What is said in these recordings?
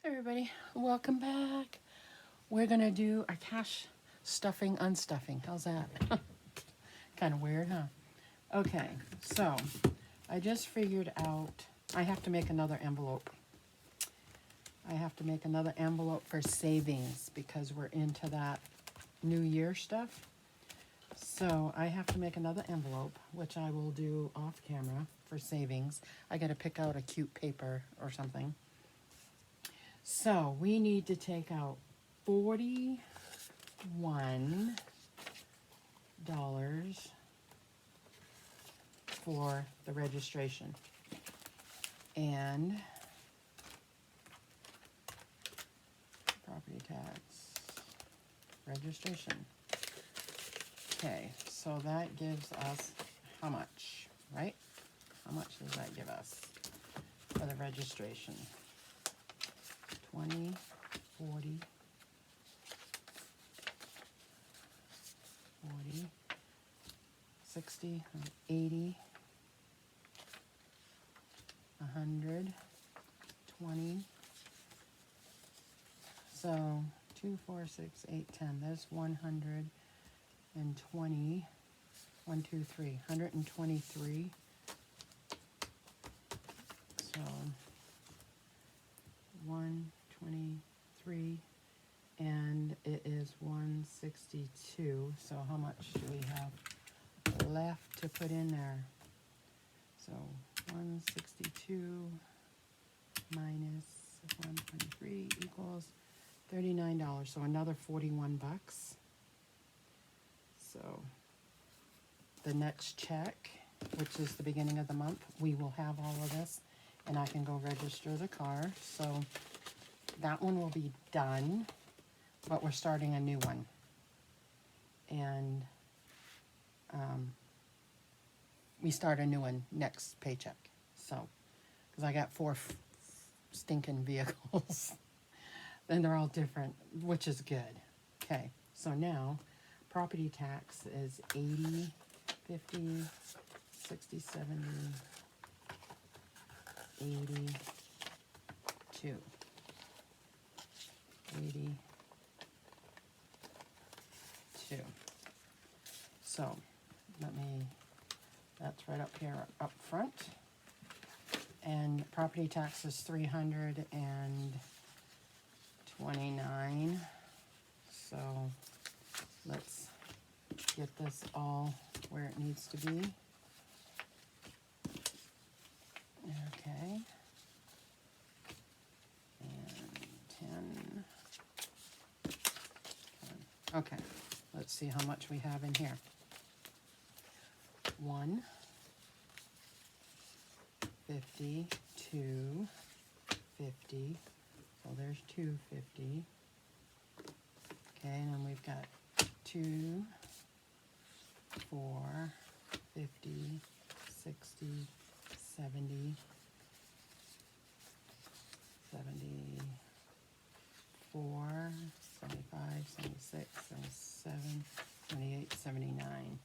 Hey everybody, welcome back. We're gonna do a cash stuffing unstuffing. How's that? Kind of weird, huh? Okay, so I just figured out I have to make another envelope. I have to make another envelope for savings because we're into that New Year stuff. So I have to make another envelope, which I will do off camera for savings. I gotta pick out a cute paper or something. So we need to take out $41 for the registration. And property tax, registration. Okay, so that gives us how much, right? How much does that give us for the registration? 20, 40, 40, 60, 80, 100, 20. So 2, 4, 6, 8, 10. There's 120. 1, 2, 3. 123. So 123. And it is 162. So how much do we have left to put in there? So 162 minus 123 equals $39. So another 41 bucks. So the next check, which is the beginning of the month, we will have all of this and I can go register the car. So that one will be done, but we're starting a new one. And we start a new one next paycheck. So, because I got 4 stinking vehicles. And they're all different, which is good. Okay, so now property tax is 80, 50, 60, 70, 82. 82. So that's right up here up front. And property tax is $329. So let's get this all where it needs to be. Okay. And 10. Okay. Let's see how much we have in here. 1, 50, 2, 50. So there's 250. Okay, and then we've got 2, 4, 50, 60, 70, 74, 75, 76, 77, 78, 79.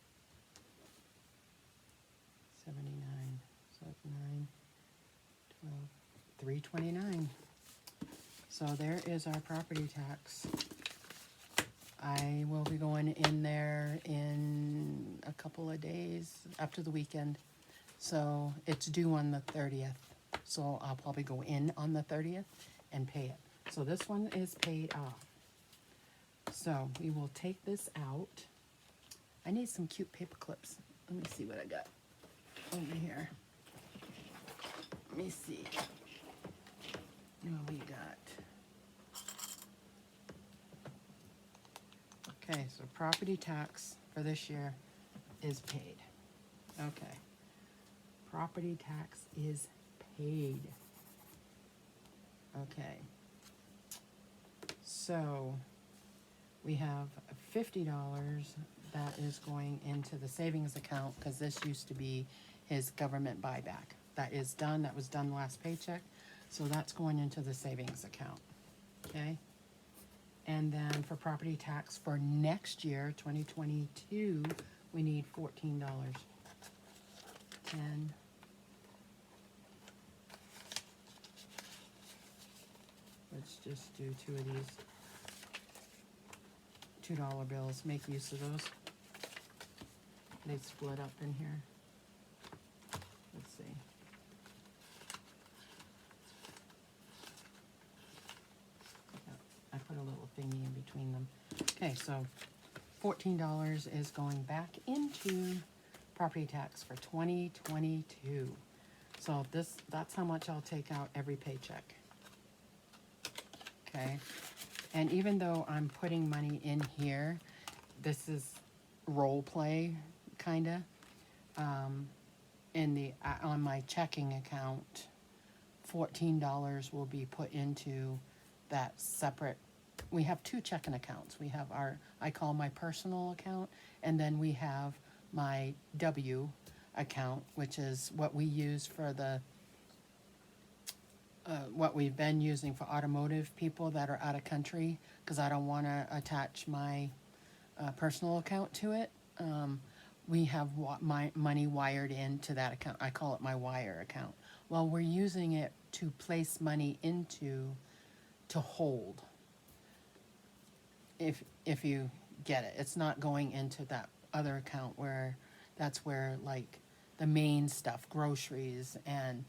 79, so it's 9, 12, 329. So there is our property tax. I will be going in there in a couple of days after the weekend. So it's due on the 30th. So I'll probably go in on the 30th and pay it. So this one is paid off. So we will take this out. I need some cute paper clips. Let me see what I got over here. Let me see. What we got. Okay, so property tax for this year is paid. Okay. Property tax is paid. Okay. So we have $50 that is going into the savings account because this used to be his government buyback. That is done. That was done last paycheck. So that's going into the savings account. Okay. And then for property tax for next year, 2022, we need $14. 10, which just do 2 of these $2 bills. Make use of those. They split up in here. Let's see. I put a little thingy in between them. Okay, so $14 is going back into property tax for 2022. So that's how much I'll take out every paycheck. Okay, and even though I'm putting money in here, this is role play, kinda. On my checking account, $14 will be put into that separate. We have 2 checking accounts. We have I call my personal account, and then we have my W account, which is what we use for the what we've been using for automotive people that are out of country, because I don't want to attach my personal account to it. We have my money wired into that account. I call it my wire account. Well, we're using it to place money into to hold. If you get it, it's not going into that other account where that's where like the main stuff, groceries and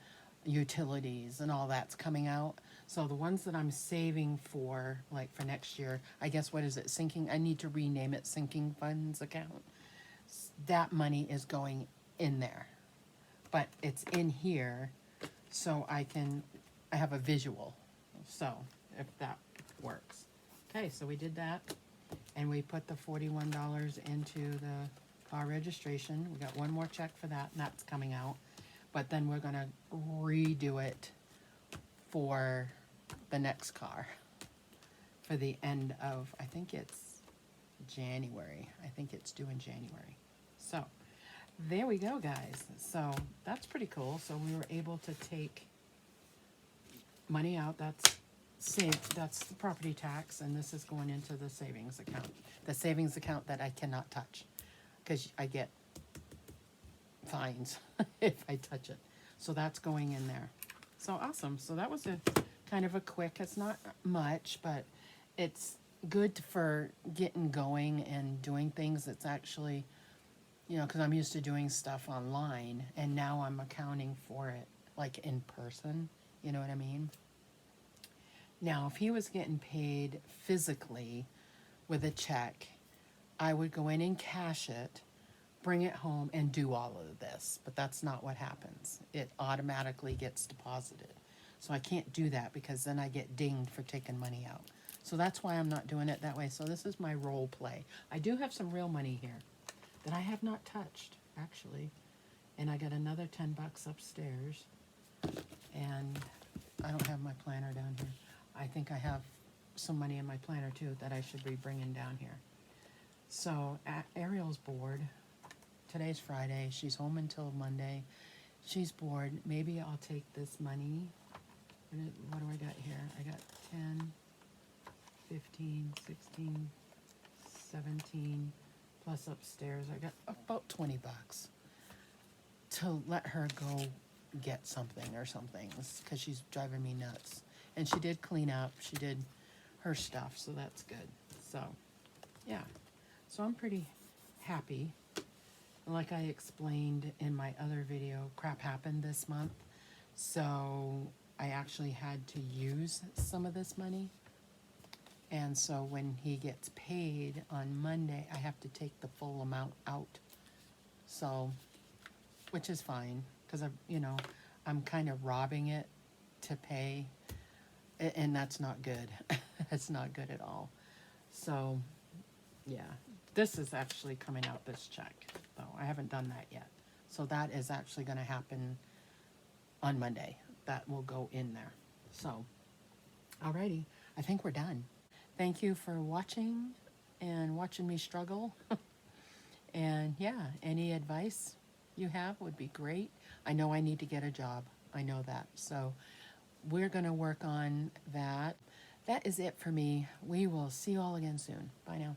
utilities and all that's coming out. So the ones that I'm saving for, like for next year, I guess, what is it, sinking? I need to rename it sinking funds account. That money is going in there, but it's in here so I have a visual. So if that works. Okay, so we did that, and we put the $41 into the car registration. We got one more check for that, and that's coming out. But then we're gonna redo it for the next car for the end of, I think it's January. I think it's due in January. So there we go, guys. So that's pretty cool. So we were able to take money out. That's the property tax, and this is going into the savings account. The savings account that I cannot touch because I get fines if I touch it. So that's going in there. So awesome. So that was a kind of a quick, it's not much, but it's good for getting going and doing things. It's actually, you know, because I'm used to doing stuff online, and now I'm accounting for it like in person. You know what I mean? Now, if he was getting paid physically with a check, I would go in and cash it, bring it home, and do all of this. But that's not what happens. It automatically gets deposited. So I can't do that because then I get dinged for taking money out. So that's why I'm not doing it that way. So this is my role play. I do have some real money here that I have not touched, actually. And I got another $10 upstairs. And I don't have my planner down here. I think I have some money in my planner too that I should be bringing down here. So Ariel's bored. Today's Friday. She's home until Monday. She's bored. Maybe I'll take this money. What do I got here? I got 10, 15, 16, 17, plus upstairs. I got about $20 to let her go get something or something because she's driving me nuts. And she did clean up. She did her stuff, so that's good. So, yeah. So I'm pretty happy. Like I explained in my other video, crap happened this month. So I actually had to use some of this money. And so when he gets paid on Monday, I have to take the full amount out. So, which is fine, because I'm kind of robbing it to pay. And that's not good. That's not good at all. So, yeah. This is actually coming out, this check, though. I haven't done that yet. So that is actually going to happen on Monday. That will go in there. So, alrighty. I think we're done. Thank you for watching and watching me struggle. And, yeah, any advice you have would be great. I know I need to get a job. I know that. So, we're going to work on that. That is it for me. We will see you all again soon. Bye now.